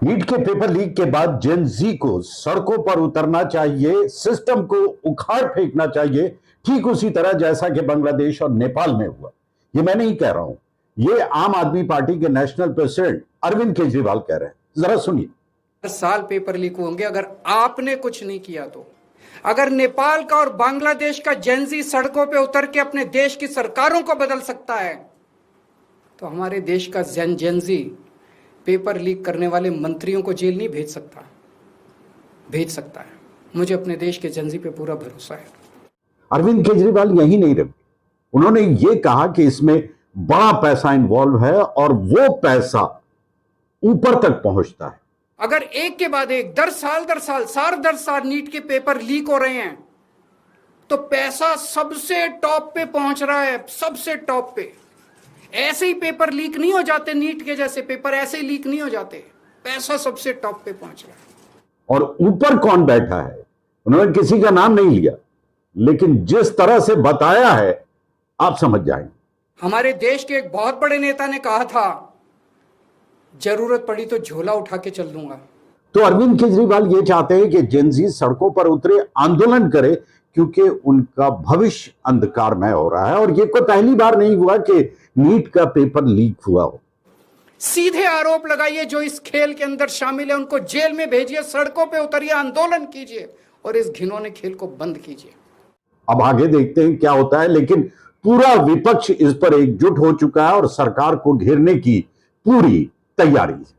NEET के paper leak के बाद जेन जी को सड़कों पर उतरना चाहिए, सिस्टम को उखाड़ फेंकना चाहिए, ठीक उसी तरह जैसा कि बांग्लादेश और नेपाल में हुआ। ये मैं नहीं कह रहा हूं, ये आम आदमी पार्टी के नेशनल प्रेसिडेंट अरविंद केजरीवाल कह रहे हैं। जरा सुनिए। हर साल पेपर लीक होंगे अगर आपने कुछ नहीं किया तो। अगर नेपाल का और बांग्लादेश का जेनजी सड़कों पे उतर के अपने देश की सरकारों को बदल सकता है तो हमारे देश का जेनजी पेपर लीक करने वाले मंत्रियों को जेल नहीं भेज सकता है। मुझे अपने देश के जेनजी पे पूरा भरोसा है। अरविंद केजरीवाल यही नहीं रहे, उन्होंने ये कहा कि इसमें बड़ा पैसा इन्वॉल्व है और वो पैसा ऊपर तक पहुंचता है। अगर एक के बाद एक दर साल नीट के पेपर लीक हो रहे हैं तो पैसा सबसे टॉप पे पहुंच रहा है, सबसे टॉप पे। ऐसे ही पेपर लीक नहीं हो जाते, नीट के जैसे पेपर ऐसे ही लीक नहीं हो जाते, पैसा सबसे टॉप पे पहुंच रहा है। और ऊपर कौन बैठा है उन्होंने किसी का नाम नहीं लिया, लेकिन जिस तरह से बताया है आप समझ जाएंगे। हमारे देश के एक बहुत बड़े नेता ने कहा था, जरूरत पड़ी तो झोला उठा के चल दूंगा। तो अरविंद केजरीवाल ये चाहते हैं कि जेनजी सड़कों पर उतरे, आंदोलन करे, क्योंकि उनका भविष्य अंधकारमय हो रहा है। और ये कोई पहली बार नहीं हुआ कि नीट का पेपर लीक हुआ हो। सीधे आरोप लगाइए, जो इस खेल के अंदर शामिल है उनको जेल में भेजिए, सड़कों पे उतरिए, आंदोलन कीजिए और इस घिनौने खेल को बंद कीजिए। अब आगे देखते हैं क्या होता है, लेकिन पूरा विपक्ष इस पर एकजुट हो चुका है और सरकार को घेरने की पूरी तैयारी है।